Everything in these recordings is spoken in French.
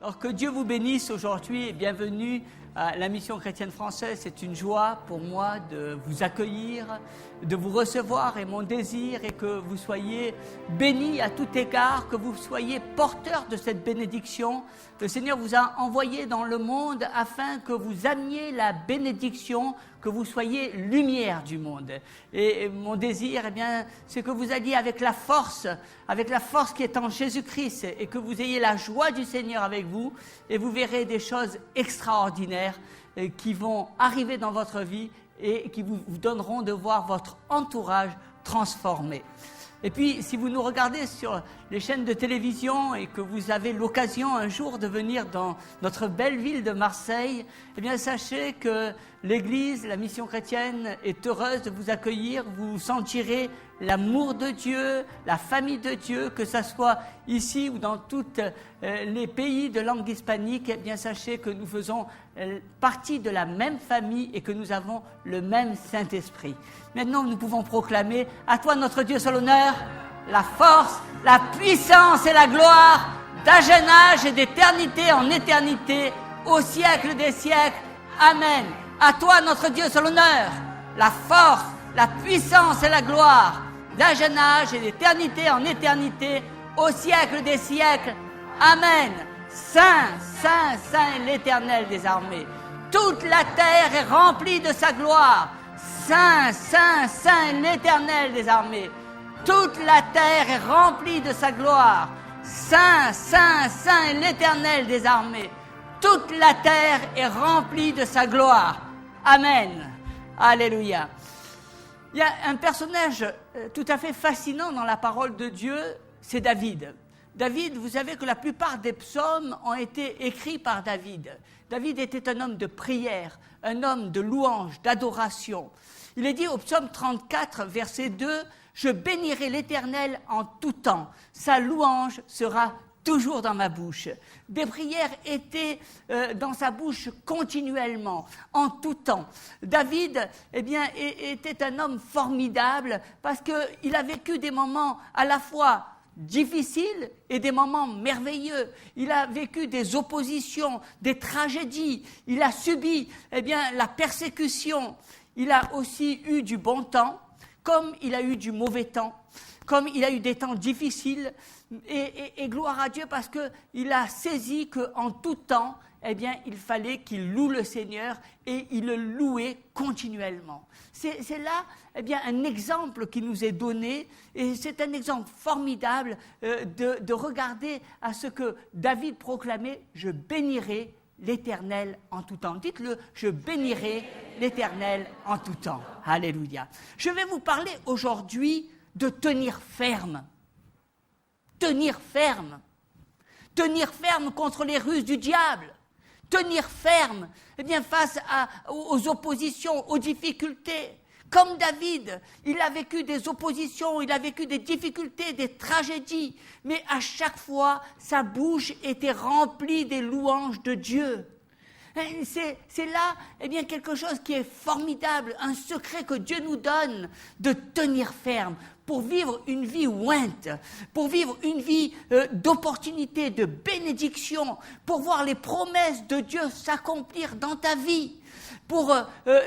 Alors que Dieu vous bénisse aujourd'hui et bienvenue à la Mission chrétienne française. C'est une joie pour moi de vous accueillir, de vous recevoir et mon désir est que vous soyez bénis à tout égard, que vous soyez porteurs de cette bénédiction. Le Seigneur vous a envoyé dans le monde afin que vous ameniez la bénédiction, que vous soyez lumière du monde. Et mon désir, c'est que vous alliez avec la force qui est en Jésus-Christ et que vous ayez la joie du Seigneur avec vous et vous verrez des choses extraordinaires qui vont arriver dans votre vie et qui vous donneront de voir votre entourage transformé. Et puis, si vous nous regardez sur les chaînes de télévision et que vous avez l'occasion un jour de venir dans notre belle ville de Marseille, sachez que l'Église, la Mission chrétienne est heureuse de vous accueillir. Vous sentirez l'amour de Dieu, la famille de Dieu, que ce soit ici ou dans tous les pays de langue hispanique. Sachez que nous faisons partie de la même famille et que nous avons le même Saint-Esprit. Maintenant, nous pouvons proclamer « À toi, notre Dieu, soit l'honneur, la force, la puissance et la gloire, d'âge en âge et d'éternité en éternité, au siècle des siècles. Amen. À toi, notre Dieu, soit l'honneur, la force, la puissance et la gloire, d'âge en âge et d'éternité en éternité, au siècle des siècles. Amen. Saint, Saint, Saint est l'Éternel des armées. Toute la terre est remplie de sa gloire. Saint, Saint, Saint est l'Éternel des armées. Toute la terre est remplie de sa gloire. Saint, Saint, Saint est l'Éternel des armées. Toute la terre est remplie de sa gloire. Amen. Alléluia. Il y a un personnage tout à fait fascinant dans la parole de Dieu, c'est David. David, vous savez que la plupart des psaumes ont été écrits par David. David était un homme de prière, un homme de louange, d'adoration. Il est dit au psaume 34, verset 2, « Je bénirai l'Éternel en tout temps, sa louange sera toujours dans ma bouche. » Des prières étaient dans sa bouche continuellement, en tout temps. David, était un homme formidable parce qu'il a vécu des moments à la fois difficiles et des moments merveilleux. Il a vécu des oppositions, des tragédies. Il a subi, la persécution. Il a aussi eu du bon temps, comme il a eu du mauvais temps, comme il a eu des temps difficiles. Et gloire à Dieu parce qu'il a saisi qu'en tout temps, il fallait qu'il loue le Seigneur et il le louait continuellement. C'est là un exemple qui nous est donné et c'est un exemple formidable de regarder à ce que David proclamait « Je bénirai l'Éternel en tout temps ». Dites-le, « Je bénirai l'Éternel en tout temps ». Alléluia. Je vais vous parler aujourd'hui de tenir ferme. Tenir ferme. Tenir ferme contre les ruses du diable. Tenir ferme face aux oppositions, aux difficultés. Comme David, il a vécu des oppositions, il a vécu des difficultés, des tragédies. Mais à chaque fois, sa bouche était remplie des louanges de Dieu. C'est là quelque chose qui est formidable, un secret que Dieu nous donne de tenir ferme pour vivre une vie ointe, pour vivre une vie d'opportunité, de bénédiction, pour voir les promesses de Dieu s'accomplir dans ta vie, pour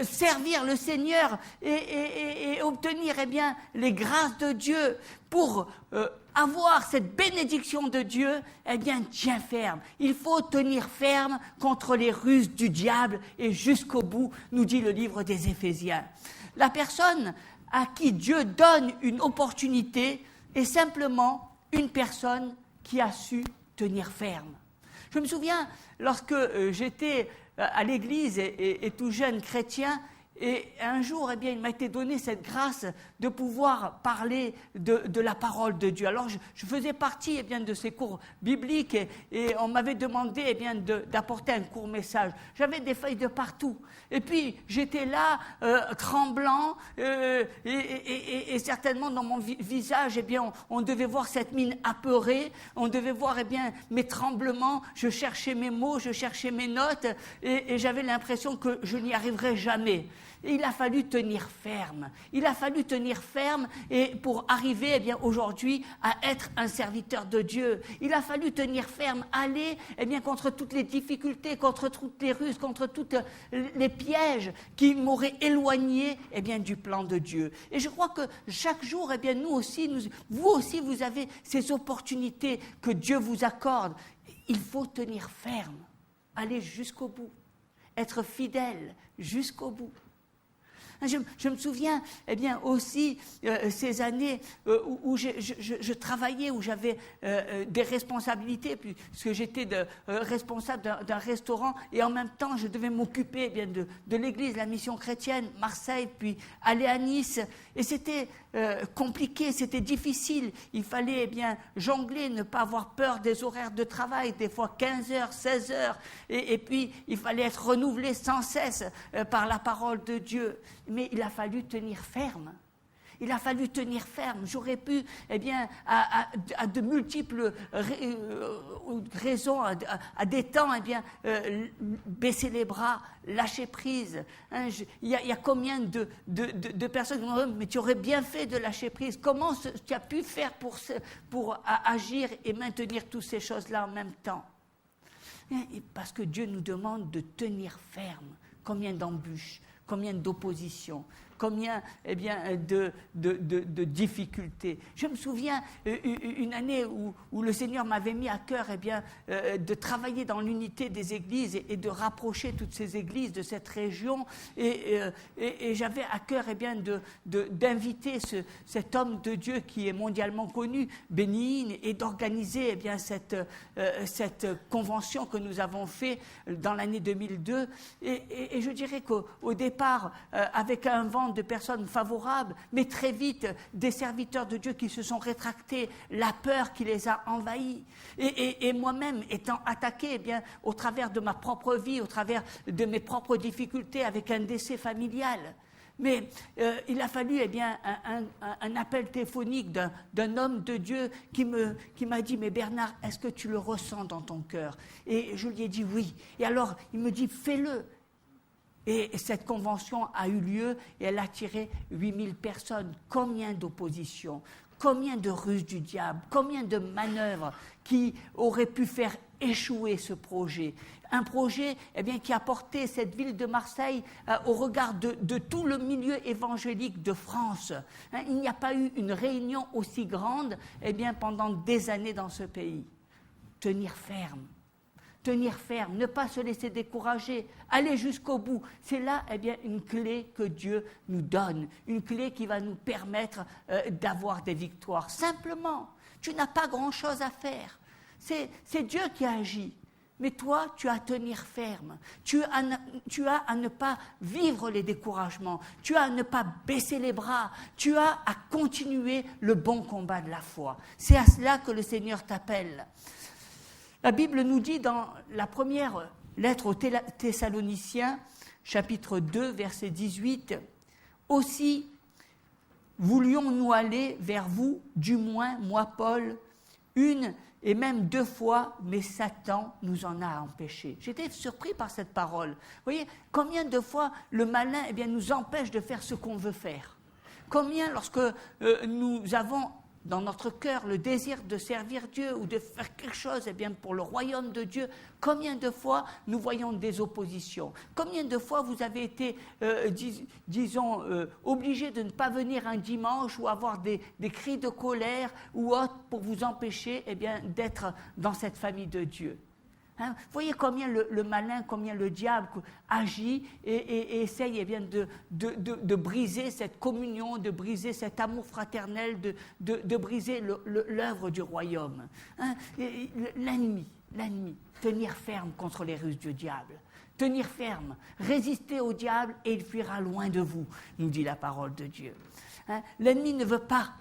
servir le Seigneur et obtenir les grâces de Dieu, pour avoir cette bénédiction de Dieu, tiens ferme. Il faut tenir ferme contre les ruses du diable et jusqu'au bout, nous dit le livre des Éphésiens. La personne à qui Dieu donne une opportunité est simplement une personne qui a su tenir ferme. Je me souviens, lorsque j'étais à l'église et tout jeune chrétien, et un jour, il m'a été donné cette grâce de pouvoir parler de la parole de Dieu. Alors, je faisais partie de ces cours bibliques et on m'avait demandé d'apporter un court message. J'avais des feuilles de partout. Et puis, j'étais là, tremblant, et certainement dans mon visage, on devait voir cette mine apeurée, on devait voir mes tremblements. Je cherchais mes mots, je cherchais mes notes, et j'avais l'impression que je n'y arriverais jamais. Et il a fallu tenir ferme. Il a fallu tenir ferme et pour arriver eh bien, aujourd'hui à être un serviteur de Dieu. Il a fallu tenir ferme, aller eh bien, contre toutes les difficultés, contre toutes les ruses, contre tous les pièges qui m'auraient éloigné eh bien, du plan de Dieu. Et je crois que chaque jour, eh bien, vous aussi, vous avez ces opportunités que Dieu vous accorde. Il faut tenir ferme, aller jusqu'au bout, être fidèle jusqu'au bout. Je me souviens eh bien, aussi ces années où je travaillais, où j'avais des responsabilités, puisque j'étais responsable d'un restaurant et en même temps je devais m'occuper eh bien, de l'église, la mission chrétienne, Marseille, puis aller à Nice. Et c'était compliqué, c'était difficile. Il fallait eh bien, jongler, ne pas avoir peur des horaires de travail, des fois 15 heures, 16 heures. Et puis il fallait être renouvelé sans cesse par la parole de Dieu. Mais il a fallu tenir ferme. Il a fallu tenir ferme. J'aurais pu, eh bien, à de multiples raisons, à des temps, eh bien, baisser les bras, lâcher prise. Hein, il y a combien de personnes qui m'ont dit, mais tu aurais bien fait de lâcher prise. Comment tu as pu faire pour agir et maintenir toutes ces choses-là en même temps? Et parce que Dieu nous demande de tenir ferme. Combien d'embûches, combien d'oppositions, combien eh bien, de difficultés. Je me souviens une année où le Seigneur m'avait mis à cœur eh bien, de travailler dans l'unité des églises et de rapprocher toutes ces églises de cette région. Et j'avais à cœur eh bien, d'inviter cet homme de Dieu qui est mondialement connu, Benny Hinn, et d'organiser eh bien, cette convention que nous avons faite dans l'année 2002. Et je dirais qu'au départ, avec un vent de personnes favorables, mais très vite des serviteurs de Dieu qui se sont rétractés, la peur qui les a envahis. Et moi-même étant attaqué eh bien, au travers de ma propre vie, au travers de mes propres difficultés avec un décès familial. Mais il a fallu eh bien, un appel téléphonique d'un homme de Dieu qui m'a dit « Mais Bernard, est-ce que tu le ressens dans ton cœur ?» Et je lui ai dit « Oui ». Et alors, il me dit « Fais-le ». Et cette convention a eu lieu et elle a attiré 8000 personnes. Combien d'oppositions, combien de ruses du diable, combien de manœuvres qui auraient pu faire échouer ce projet. Un projet eh bien, qui a porté cette ville de Marseille au regard de tout le milieu évangélique de France. Hein, il n'y a pas eu une réunion aussi grande eh bien, pendant des années dans ce pays. Tenir ferme. Tenir ferme, ne pas se laisser décourager, aller jusqu'au bout. C'est là eh bien, une clé que Dieu nous donne, une clé qui va nous permettre d'avoir des victoires. Simplement, tu n'as pas grand-chose à faire. C'est Dieu qui agit. Mais toi, tu as à tenir ferme. Tu as à ne pas vivre les découragements. Tu as à ne pas baisser les bras. Tu as à continuer le bon combat de la foi. C'est à cela que le Seigneur t'appelle. La Bible nous dit dans la première lettre aux Thessaloniciens, chapitre 2, verset 18, « Aussi voulions-nous aller vers vous, du moins, moi, Paul, une et même 2 fois, mais Satan nous en a empêchés. » J'étais surpris par cette parole. Vous voyez, combien de fois le malin eh bien, nous empêche de faire ce qu'on veut faire? Combien, lorsque nous avons dans notre cœur le désir de servir Dieu ou de faire quelque chose eh bien, pour le royaume de Dieu, combien de fois nous voyons des oppositions? Combien de fois vous avez été, obligé de ne pas venir un dimanche ou avoir des cris de colère ou autre pour vous empêcher eh bien, d'être dans cette famille de Dieu? Hein, vous voyez combien le malin, combien le diable agit et essaye eh bien, de briser cette communion, de briser cet amour fraternel, de briser l'œuvre du royaume. Hein, l'ennemi, tenir ferme contre les ruses du diable. Tenir ferme, résister au diable et il fuira loin de vous, nous dit la parole de Dieu. Hein, l'ennemi ne veut pas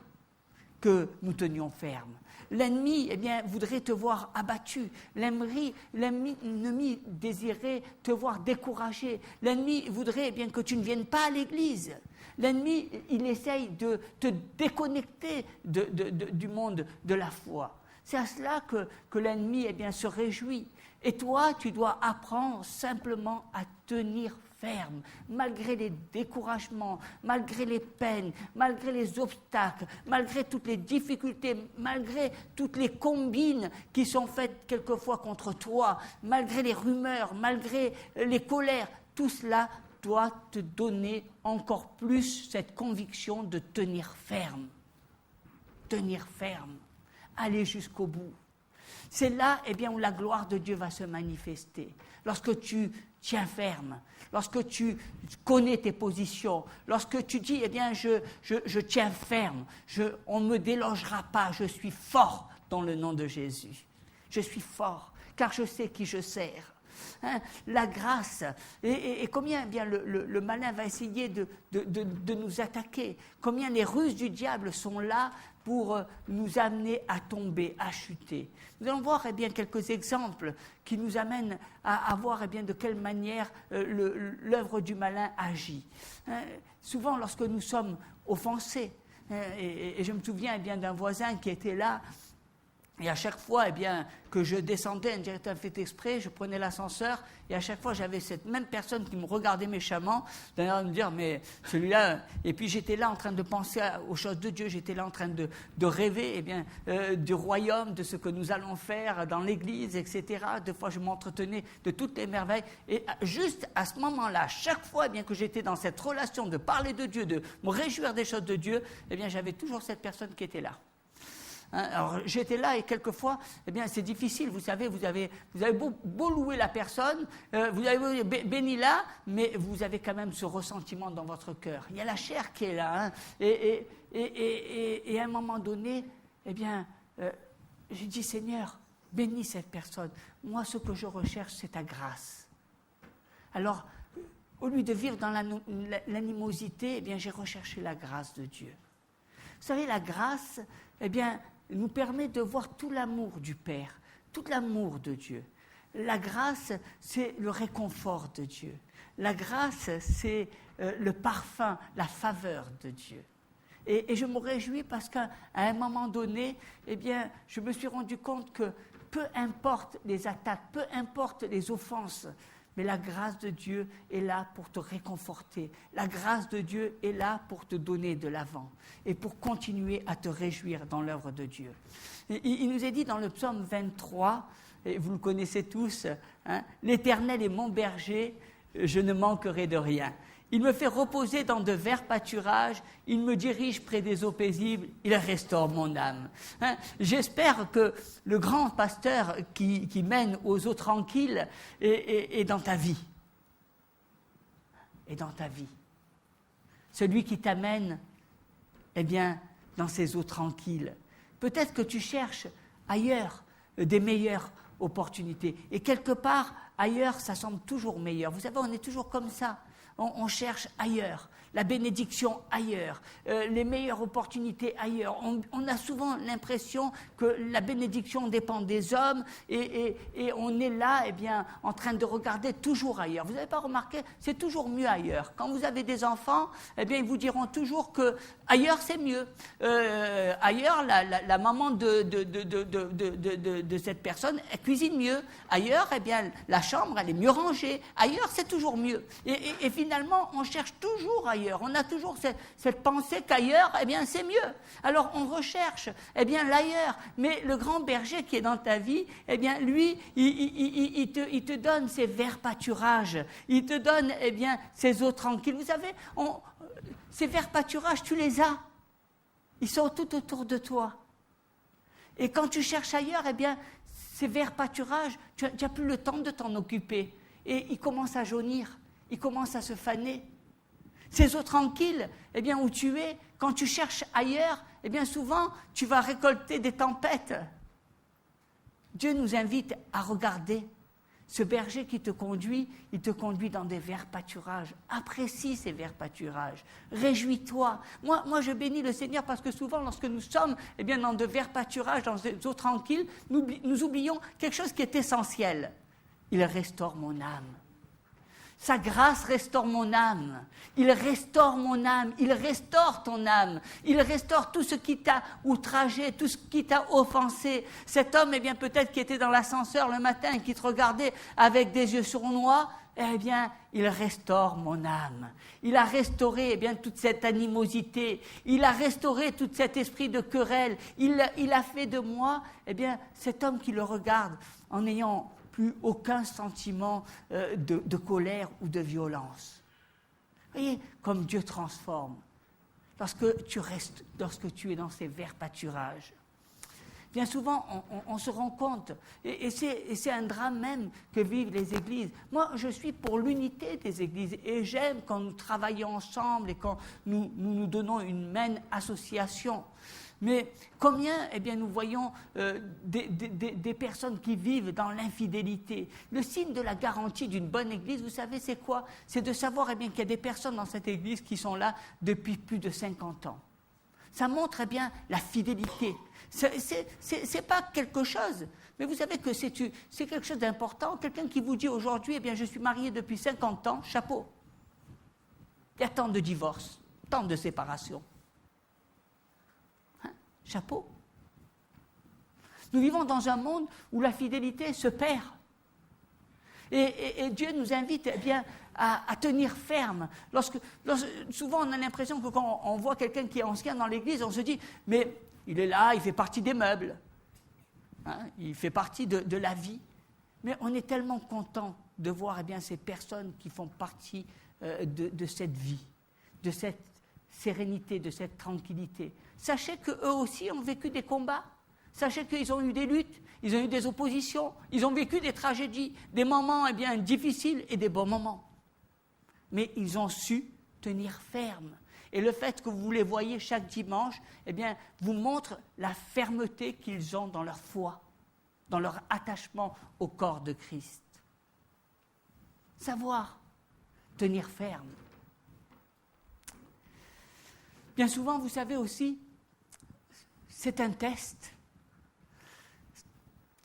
que nous tenions ferme. L'ennemi eh bien, voudrait te voir abattu. L'ennemi désirait te voir découragé. L'ennemi voudrait eh bien, que tu ne viennes pas à l'église. L'ennemi, il essaye de te déconnecter du monde de la foi. C'est à cela que l'ennemi eh bien, se réjouit. Et toi, tu dois apprendre simplement à tenir ferme. ferme, malgré les découragements, malgré les peines, malgré les obstacles, malgré toutes les difficultés, malgré toutes les combines qui sont faites quelquefois contre toi, malgré les rumeurs, malgré les colères, tout cela doit te donner encore plus cette conviction de tenir ferme. Tenir ferme, aller jusqu'au bout. C'est là où la gloire de Dieu va se manifester. Lorsque tu tiens ferme, lorsque tu connais tes positions, lorsque tu dis, je tiens ferme, on ne me délogera pas, je suis fort dans le nom de Jésus. Je suis fort, car je sais qui je sers. La grâce, et combien le malin va essayer de nous attaquer, combien les ruses du diable sont là pour nous amener à tomber, à chuter. Nous allons voir quelques exemples qui nous amènent à voir de quelle manière l'œuvre du malin agit. Souvent, lorsque nous sommes offensés, et je me souviens d'un voisin qui était là, et à chaque fois que je descendais, un directeur fait exprès, je prenais l'ascenseur, et à chaque fois j'avais cette même personne qui me regardait méchamment, d'ailleurs me dire, mais celui-là, et puis j'étais là en train de penser aux choses de Dieu, j'étais là en train de rêver du royaume, de ce que nous allons faire dans l'église, etc. Deux fois je m'entretenais de toutes les merveilles, et juste à ce moment-là, chaque fois que j'étais dans cette relation de parler de Dieu, de me réjouir des choses de Dieu, j'avais toujours cette personne qui était là. Alors j'étais là et quelquefois, c'est difficile, vous savez, vous avez beau louer la personne, vous avez béni là, mais vous avez quand même ce ressentiment dans votre cœur. Il y a la chair qui est là, et à un moment donné, je dis Seigneur, bénis cette personne. Moi, ce que je recherche, c'est ta grâce. Alors, au lieu de vivre dans l'animosité, j'ai recherché la grâce de Dieu. Vous savez, la grâce, nous permet de voir tout l'amour du Père, tout l'amour de Dieu. La grâce, c'est le réconfort de Dieu. La grâce, c'est le parfum, la faveur de Dieu. Et je me réjouis parce qu'à un moment donné, je me suis rendu compte que peu importe les attaques, peu importe les offenses, mais la grâce de Dieu est là pour te réconforter. La grâce de Dieu est là pour te donner de l'avant et pour continuer à te réjouir dans l'œuvre de Dieu. Il nous est dit dans le psaume 23, et vous le connaissez tous, l'Éternel est mon berger, je ne manquerai de rien. Il me fait reposer dans de verts pâturages, il me dirige près des eaux paisibles, il restaure mon âme. J'espère que le grand pasteur qui mène aux eaux tranquilles est dans ta vie. Est dans ta vie. Celui qui t'amène, dans ces eaux tranquilles. Peut-être que tu cherches ailleurs des meilleures opportunités. Et quelque part, ailleurs, ça semble toujours meilleur. Vous savez, on est toujours comme ça. On cherche ailleurs, la bénédiction ailleurs, les meilleures opportunités ailleurs. On a souvent l'impression que la bénédiction dépend des hommes et on est là en train de regarder toujours ailleurs. Vous n'avez pas remarqué, c'est toujours mieux ailleurs. Quand vous avez des enfants, ils vous diront toujours que ailleurs c'est mieux. Ailleurs, la maman de cette personne, elle cuisine mieux. Ailleurs, la chambre, elle est mieux rangée. Ailleurs, c'est toujours mieux. Et finalement, on cherche toujours ailleurs. On a toujours cette pensée qu'ailleurs, c'est mieux. Alors, on recherche, l'ailleurs. Mais le grand berger qui est dans ta vie, lui, il te donne ses verts pâturages. Il te donne, ses eaux tranquilles. Vous savez, ces verts pâturages, tu les as. Ils sont tout autour de toi. Et quand tu cherches ailleurs, ces verts pâturages, tu n'as plus le temps de t'en occuper. Et ils commencent à jaunir. Il commence à se faner. Ces eaux tranquilles, où tu es, quand tu cherches ailleurs, souvent, tu vas récolter des tempêtes. Dieu nous invite à regarder. Ce berger qui te conduit, il te conduit dans des verts pâturages. Apprécie ces verts pâturages. Réjouis-toi. Moi, je bénis le Seigneur parce que souvent, lorsque nous sommes dans de verts pâturages, dans des eaux tranquilles, nous oublions quelque chose qui est essentiel. Il restaure mon âme. Sa grâce restaure mon âme. Il restaure mon âme. Il restaure ton âme. Il restaure tout ce qui t'a outragé, tout ce qui t'a offensé. Cet homme, peut-être qui était dans l'ascenseur le matin et qui te regardait avec des yeux sournois, eh bien, il restaure mon âme. Il a restauré eh bien, toute cette animosité. Il a restauré tout cet esprit de querelle. Il a fait de moi eh bien, cet homme qui le regarde en n'ayant plus aucun sentiment de colère ou de violence. Vous voyez, comme Dieu transforme. Lorsque tu es dans ces verts pâturages. Bien souvent, on se rend compte, et c'est un drame même que vivent les églises. Moi, je suis pour l'unité des églises, et j'aime quand nous travaillons ensemble et quand nous donnons une même association. Mais combien, eh bien, nous voyons des personnes qui vivent dans l'infidélité. Le signe de la garantie d'une bonne église, vous savez, c'est quoi? C'est de savoir eh bien, qu'il y a des personnes dans cette église qui sont là depuis plus de 50 ans. Ça montre eh bien, la fidélité. C'est pas quelque chose, mais vous savez que c'est quelque chose d'important. Quelqu'un qui vous dit aujourd'hui, eh bien, je suis marié depuis 50 ans, chapeau. Il y a tant de divorces, tant de séparations. Chapeau. Nous vivons dans un monde où la fidélité se perd. Et Dieu nous invite eh bien, à tenir ferme. Souvent, on a l'impression que quand on voit quelqu'un qui est ancien dans l'Église, on se dit, mais il est là, il fait partie des meubles. Il fait partie de la vie. Mais on est tellement content de voir eh bien, ces personnes qui font partie de cette vie, de cette sérénité, de cette tranquillité. Sachez qu'eux aussi ont vécu des combats. Sachez qu'ils ont eu des luttes, ils ont eu des oppositions, ils ont vécu des tragédies, des moments eh bien, difficiles et des bons moments. Mais ils ont su tenir ferme. Et le fait que vous les voyez chaque dimanche, eh bien, vous montre la fermeté qu'ils ont dans leur foi, dans leur attachement au corps de Christ. Savoir tenir ferme. Bien souvent, vous savez aussi, c'est un test.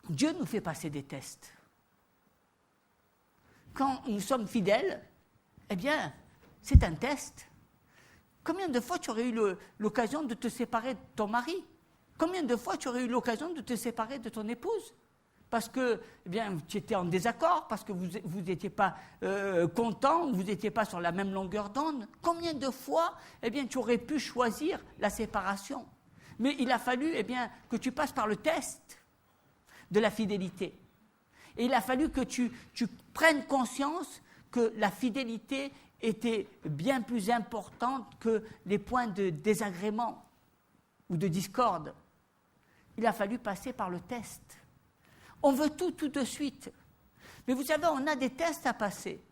Dieu nous fait passer des tests. Quand nous sommes fidèles, eh bien, c'est un test. Combien de fois tu aurais eu l'occasion de te séparer de ton mari? Combien de fois tu aurais eu l'occasion de te séparer de ton épouse? Parce que eh bien, tu étais en désaccord, parce que vous n'étiez pas content, vous n'étiez pas sur la même longueur d'onde. Combien de fois eh bien, tu aurais pu choisir la séparation? Mais il a fallu eh bien, que tu passes par le test de la fidélité. Et il a fallu que tu prennes conscience que la fidélité était bien plus importante que les points de désagrément ou de discorde. Il a fallu passer par le test. On veut tout de suite. Mais vous savez, on a des tests à passer.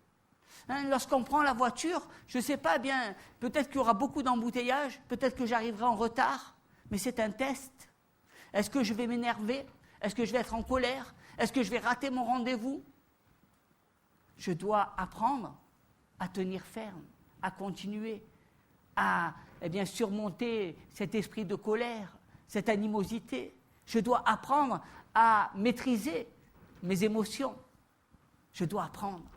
Lorsqu'on prend la voiture, je ne sais pas bien, peut-être qu'il y aura beaucoup d'embouteillages, peut-être que j'arriverai en retard, mais c'est un test. Est-ce que je vais m'énerver? Est-ce que je vais être en colère? Est-ce que je vais rater mon rendez-vous? Je dois apprendre à tenir ferme, à continuer, à eh bien, surmonter cet esprit de colère, cette animosité. Je dois apprendre à maîtriser mes émotions. Je dois apprendre.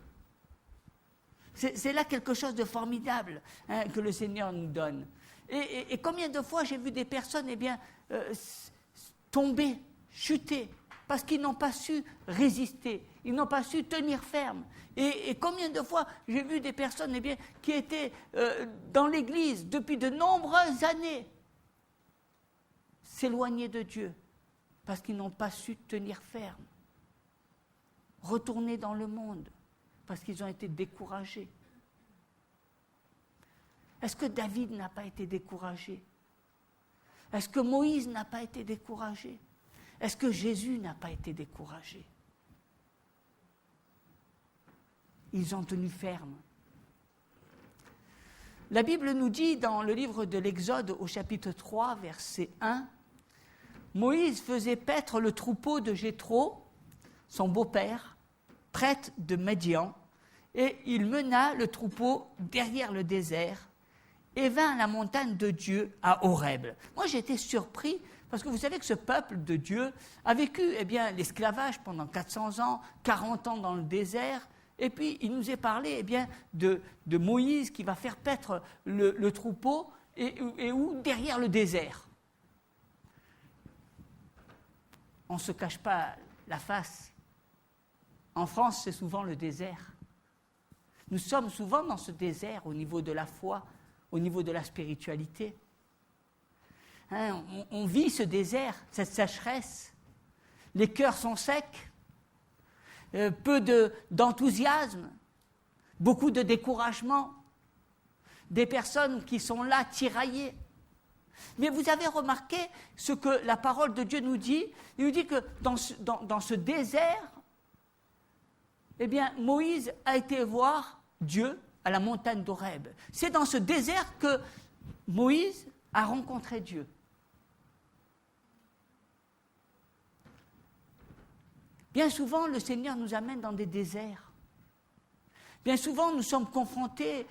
C'est là quelque chose de formidable que le Seigneur nous donne. Et combien de fois j'ai vu des personnes eh bien, tomber, chuter, parce qu'ils n'ont pas su résister, ils n'ont pas su tenir ferme. Et combien de fois j'ai vu des personnes eh bien, qui étaient dans l'Église depuis de nombreuses années s'éloigner de Dieu, parce qu'ils n'ont pas su tenir ferme, retourner dans le monde, parce qu'ils ont été découragés. Est-ce que David n'a pas été découragé? Est-ce que Moïse n'a pas été découragé? Est-ce que Jésus n'a pas été découragé? Ils ont tenu ferme. La Bible nous dit dans le livre de l'Exode au chapitre 3, verset 1, Moïse faisait paître le troupeau de Jéthro, son beau-père, prêtre de Midian, et il mena le troupeau derrière le désert et vint à la montagne de Dieu à Horeb. Moi, j'ai été surpris parce que vous savez que ce peuple de Dieu a vécu eh bien, l'esclavage pendant 400 ans, 40 ans dans le désert, et puis il nous est parlé eh bien, de Moïse qui va faire paître le troupeau et où derrière le désert. On ne se cache pas la face. En France, c'est souvent le désert. Nous sommes souvent dans ce désert au niveau de la foi, au niveau de la spiritualité. Hein, on vit ce désert, cette sécheresse. Les cœurs sont secs, peu d'enthousiasme, beaucoup de découragement, des personnes qui sont là tiraillées. Mais vous avez remarqué ce que la parole de Dieu nous dit. Il nous dit que dans ce désert, eh bien, Moïse a été voir Dieu à la montagne d'Horeb. C'est dans ce désert que Moïse a rencontré Dieu. Bien souvent, le Seigneur nous amène dans des déserts. Bien souvent, nous sommes confrontés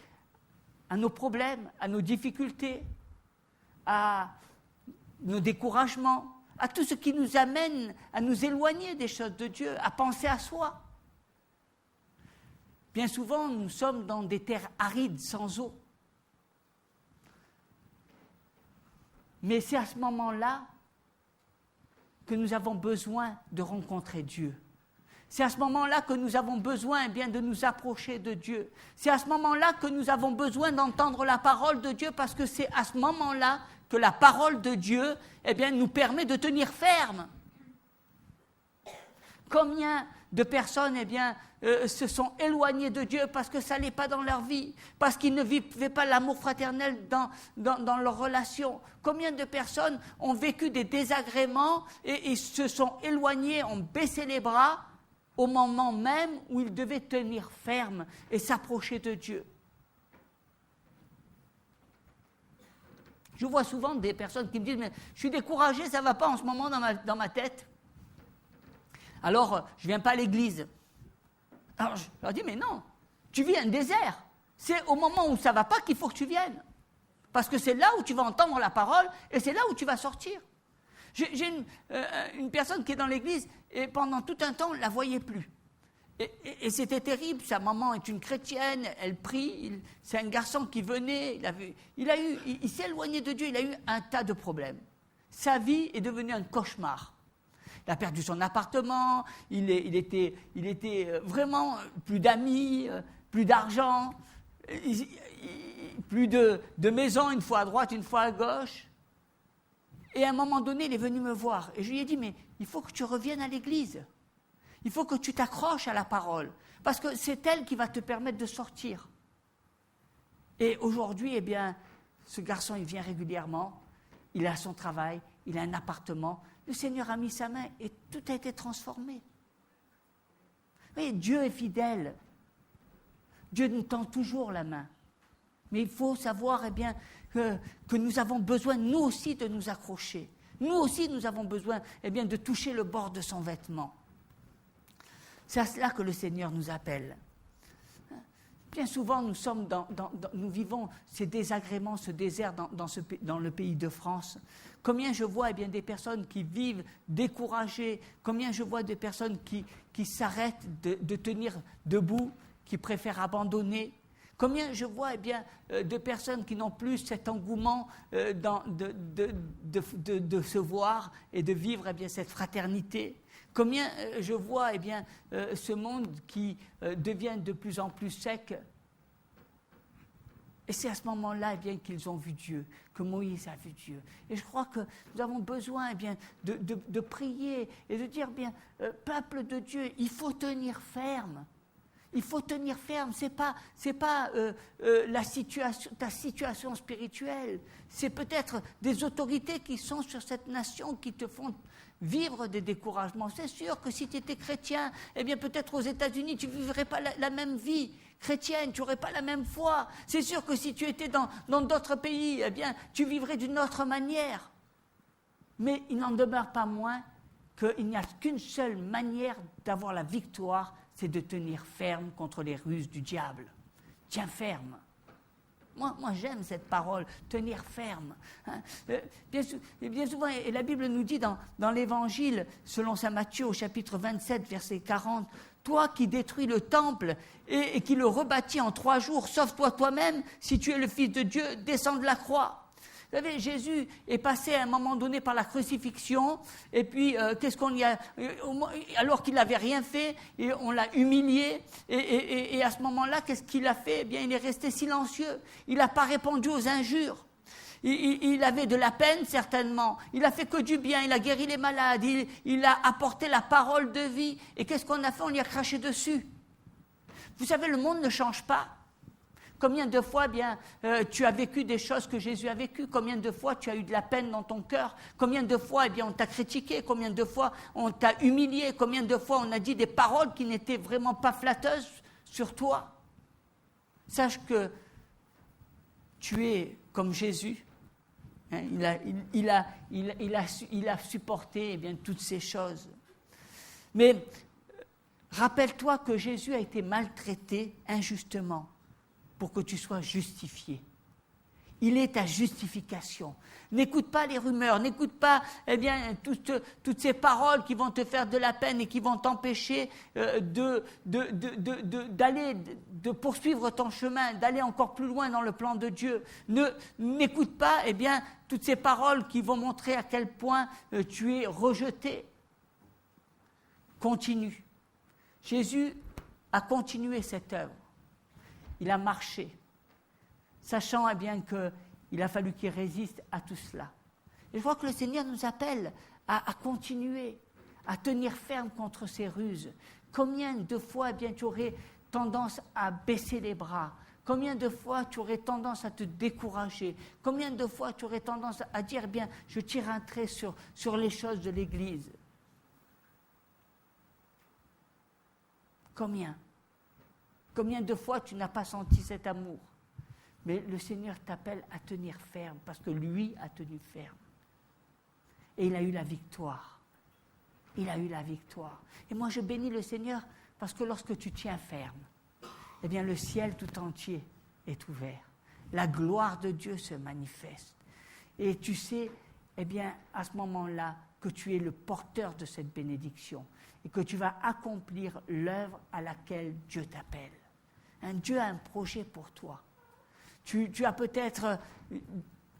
à nos problèmes, à nos difficultés, à nos découragements, à tout ce qui nous amène à nous éloigner des choses de Dieu, à penser à soi. Bien souvent, nous sommes dans des terres arides, sans eau. Mais c'est à ce moment-là que nous avons besoin de rencontrer Dieu. C'est à ce moment-là que nous avons besoin de nous approcher de Dieu. C'est à ce moment-là que nous avons besoin d'entendre la parole de Dieu, parce que c'est à ce moment-là que la parole de Dieu nous permet de tenir ferme. Combien de personnes se sont éloignées de Dieu parce que ça n'allait pas dans leur vie, parce qu'ils ne vivaient pas l'amour fraternel dans leurs relations. Combien de personnes ont vécu des désagréments et se sont éloignées, ont baissé les bras au moment même où ils devaient tenir ferme et s'approcher de Dieu. Je vois souvent des personnes qui me disent « mais je suis découragé, ça ne va pas en ce moment dans ma tête. Alors, je ne viens pas à l'église. » Alors, je leur dis « mais non, tu vis un désert. C'est au moment où ça ne va pas qu'il faut que tu viennes. Parce que c'est là où tu vas entendre la parole et c'est là où tu vas sortir. » J'ai une personne qui est dans l'église et pendant tout un temps, on ne la voyait plus. Et c'était terrible, sa maman est une chrétienne, elle prie, c'est un garçon qui venait, il s'est éloigné de Dieu, il a eu un tas de problèmes. Sa vie est devenue un cauchemar. Il a perdu son appartement, il était vraiment plus d'amis, plus d'argent, plus de maison, une fois à droite, une fois à gauche. Et à un moment donné, il est venu me voir et je lui ai dit « mais il faut que tu reviennes à l'église. Il faut que tu t'accroches à la parole, parce que c'est elle qui va te permettre de sortir. » Et aujourd'hui, ce garçon, il vient régulièrement, il a son travail, il a un appartement, le Seigneur a mis sa main et tout a été transformé. Vous voyez, Dieu est fidèle. Dieu nous tend toujours la main. Mais il faut savoir que nous avons besoin, nous aussi, de nous accrocher. Nous aussi, nous avons besoin de toucher le bord de son vêtement. C'est à cela que le Seigneur nous appelle. Bien souvent, nous vivons ces désagréments, ce désert dans le pays de France. Combien je vois des personnes qui vivent découragées, combien je vois des personnes qui s'arrêtent de tenir debout, qui préfèrent abandonner. Combien je vois de personnes qui n'ont plus cet engouement de se voir et de vivre cette fraternité. Combien je vois ce monde qui devient de plus en plus sec. Et c'est à ce moment-là qu'ils ont vu Dieu, que Moïse a vu Dieu. Et je crois que nous avons besoin de prier et de dire peuple de Dieu, il faut tenir ferme. Il faut tenir ferme, c'est pas ta situation spirituelle, c'est peut-être des autorités qui sont sur cette nation qui te font vivre des découragements. C'est sûr que si tu étais chrétien, peut-être aux États-Unis, tu ne vivrais pas la même vie chrétienne, tu n'aurais pas la même foi. C'est sûr que si tu étais dans d'autres pays, tu vivrais d'une autre manière. Mais il n'en demeure pas moins qu'il n'y a qu'une seule manière d'avoir la victoire, c'est de tenir ferme contre les ruses du diable. Tiens ferme. Moi j'aime cette parole, tenir ferme. Bien souvent, et la Bible nous dit dans l'Évangile, selon saint Matthieu, au chapitre 27, verset 40, « Toi qui détruis le temple et qui le rebâtis en 3 jours, sauve-toi toi-même, si tu es le Fils de Dieu, descends de la croix. » Vous savez, Jésus est passé à un moment donné par la crucifixion, et puis qu'est-ce qu'on y a, alors qu'il n'avait rien fait, et on l'a humilié, et à ce moment-là, qu'est-ce qu'il a fait? Eh bien, il est resté silencieux. Il n'a pas répondu aux injures. Il avait de la peine, certainement. Il a fait que du bien. Il a guéri les malades. Il a apporté la parole de vie. Et qu'est-ce qu'on a fait? On y a craché dessus. Vous savez, le monde ne change pas. Combien de fois, tu as vécu des choses que Jésus a vécues? Combien de fois tu as eu de la peine dans ton cœur? Combien de fois, on t'a critiqué? Combien de fois on t'a humilié? Combien de fois on a dit des paroles qui n'étaient vraiment pas flatteuses sur toi? Sache que tu es comme Jésus. Il a supporté toutes ces choses. Mais rappelle-toi que Jésus a été maltraité injustement pour que tu sois justifié. Il est ta justification. N'écoute pas les rumeurs, n'écoute pas toutes ces paroles qui vont te faire de la peine et qui vont t'empêcher de poursuivre ton chemin, d'aller encore plus loin dans le plan de Dieu. N'écoute pas toutes ces paroles qui vont montrer à quel point tu es rejeté. Continue. Jésus a continué cette œuvre. Il a marché, sachant qu'il a fallu qu'il résiste à tout cela. Et je vois que le Seigneur nous appelle à continuer, à tenir ferme contre ces ruses. Combien de fois tu aurais tendance à baisser les bras? Combien de fois tu aurais tendance à te décourager? Combien de fois tu aurais tendance à dire, je tire un trait sur les choses de l'Église? Combien de fois tu n'as pas senti cet amour? Mais le Seigneur t'appelle à tenir ferme, parce que lui a tenu ferme. Et il a eu la victoire. Il a eu la victoire. Et moi, je bénis le Seigneur, parce que lorsque tu tiens ferme, le ciel tout entier est ouvert. La gloire de Dieu se manifeste. Et tu sais, à ce moment-là, que tu es le porteur de cette bénédiction et que tu vas accomplir l'œuvre à laquelle Dieu t'appelle. Dieu a un projet pour toi. Tu as peut-être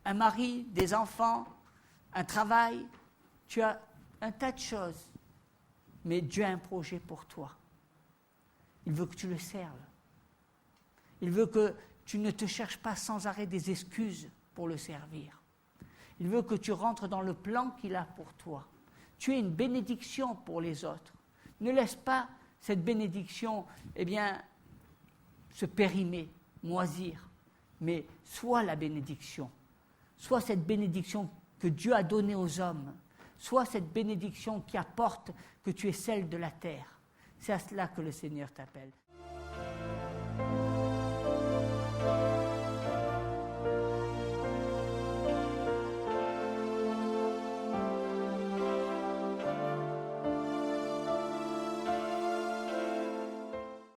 un mari, des enfants, un travail, tu as un tas de choses, mais Dieu a un projet pour toi. Il veut que tu le serves. Il veut que tu ne te cherches pas sans arrêt des excuses pour le servir. Il veut que tu rentres dans le plan qu'il a pour toi. Tu es une bénédiction pour les autres. Ne laisse pas cette bénédiction, se périmer, moisir. Mais sois la bénédiction. Sois cette bénédiction que Dieu a donnée aux hommes. Sois cette bénédiction qui apporte que tu es celle de la terre. C'est à cela que le Seigneur t'appelle.